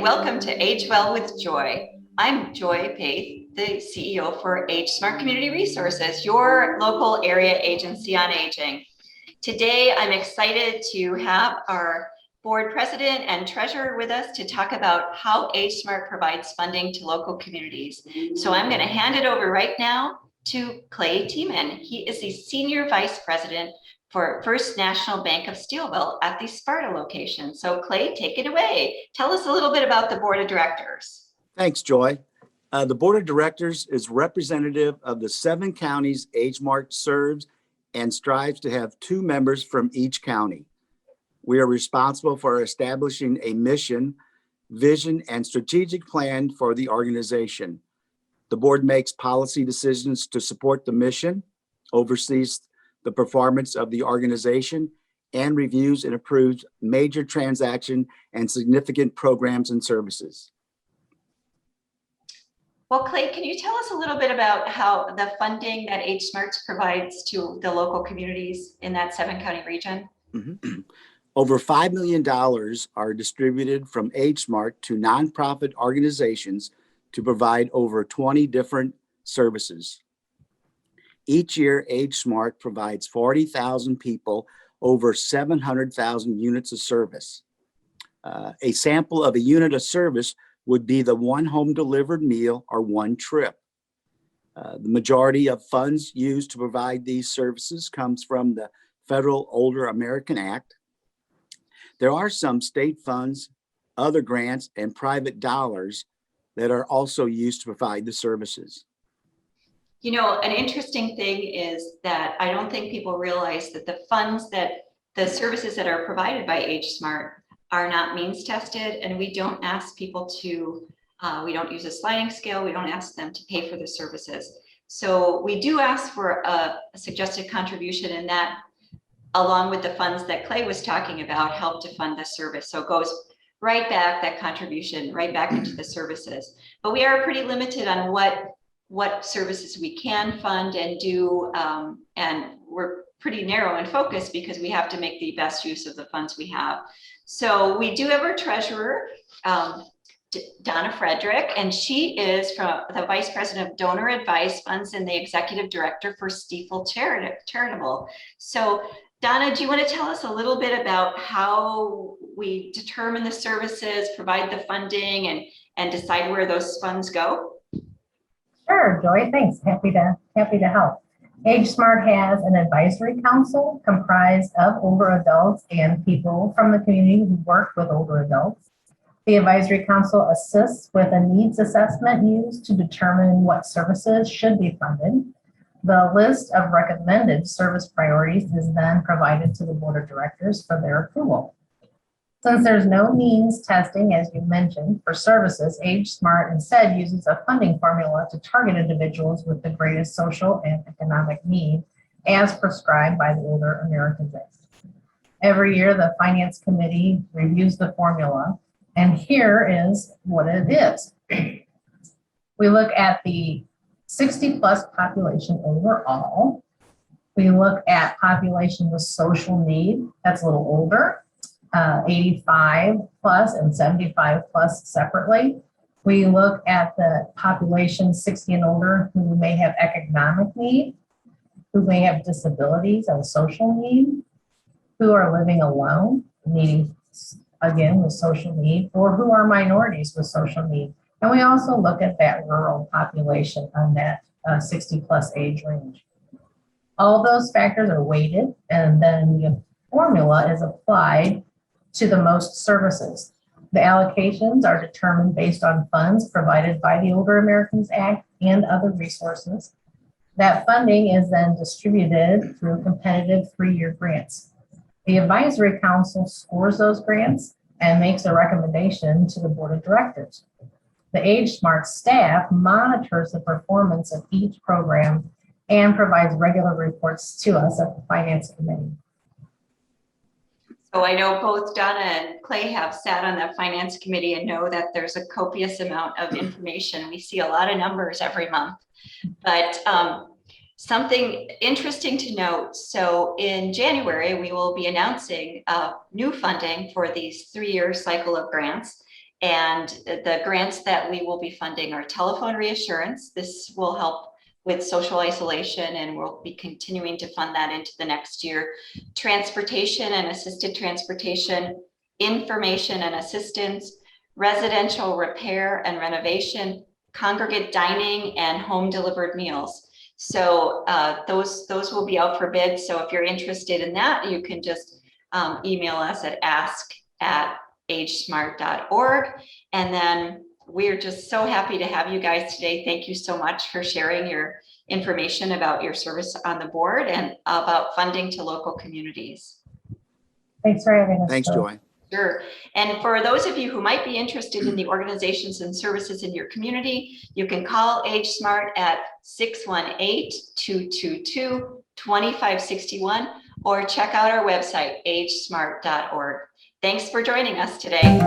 and welcome to Age Well with Joy. I'm Joy Paith, the CEO for AgeSmart Community Resources, your local area agency on aging. Today, I'm excited to have our board president and treasurer with us to talk about how AgeSmart provides funding to local communities. So I'm going to hand it over right now to Klay Tiemann. He is the senior vice president for First National Bank of Steelville at the Sparta location. So Klay, take it away. Tell us a little bit about the board of directors. Thanks, Joy. The board of directors is representative of the 7 counties AgeSmart serves and strives to have 2 members from each county. We are responsible for establishing a mission, vision, and strategic plan for the organization. The board makes policy decisions to support the mission, oversees the performance of the organization, and reviews and approves major transaction and significant programs and services. Well, Klay, can you tell us a little bit about how the funding that AgeSmart's provides to the local communities in that 7-county region? Over $5 million are distributed from AgeSmart to nonprofit organizations to provide over 20 different services. Each year, AgeSmart provides 40,000 people over 700,000 units of service. A sample of a unit of service would be the 1 home delivered meal or 1 trip. The majority of funds used to provide these services comes from the Federal Older American Act. There are some state funds, other grants, and private dollars that are also used to provide the services. You know, an interesting thing is that I don't think people realize that the services that are provided by AgeSmart are not means tested, and we don't ask people to, we don't use a sliding scale, we don't ask them to pay for the services. So we do ask for a suggested contribution, and that, along with the funds that Klay was talking about, help to fund the service. So it goes right back, that contribution, right back into the services. But we are pretty limited on what services we can fund and do, and we're pretty narrow in focus because we have to make the best use of the funds we have. So we do have our treasurer, Donna Frederick, and she is from the vice president of donor advice funds and the executive director for Stiefel Charitable. So Donna, do you want to tell us a little bit about how we determine the services, provide the funding, and decide where those funds go? Sure, Joy, thanks. Happy to help. AgeSmart has an advisory council comprised of older adults and people from the community who work with older adults. The advisory council assists with a needs assessment used to determine what services should be funded. The list of recommended service priorities is then provided to the board of directors for their approval. Since there's no means testing, as you mentioned, for services, AgeSmart instead uses a funding formula to target individuals with the greatest social and economic need as prescribed by the Older Americans Act. Every year, the Finance Committee reviews the formula, and here is what it is. We look at the 60-plus population overall. We look at population with social need, that's a little older. 85 plus and 75 plus separately. We look at the population 60 and older who may have economic need, who may have disabilities and social need, who are living alone, needing, again, with social need, or who are minorities with social need. And we also look at that rural population on that 60 plus age range. All those factors are weighted, and then the formula is applied to the most services. The allocations are determined based on funds provided by the Older Americans Act and other resources. That funding is then distributed through competitive 3-year grants. The advisory council scores those grants and makes a recommendation to the board of directors. The AgeSmart staff monitors the performance of each program and provides regular reports to us at the Finance Committee. So I know both Donna and Klay have sat on the Finance Committee and know that there's a copious amount of information. We see a lot of numbers every month, but something interesting to note. So in January, we will be announcing new funding for these 3-year cycle of grants. And the grants that we will be funding are telephone reassurance. This will help with social isolation, and we'll be continuing to fund that into the next year. Transportation and assisted transportation, information and assistance, residential repair and renovation, congregate dining, and home delivered meals. So those will be out for bid. So if you're interested in that, you can just email us at ask@agesmart.org. And then we're just so happy to have you guys today. Thank you so much for sharing your information about your service on the board and about funding to local communities. Thanks for having us. Thanks, Joy. Sure. And for those of you who might be interested in the organizations and services in your community, you can call AgeSmart at 618-222-2561 or check out our website, agesmart.org. Thanks for joining us today.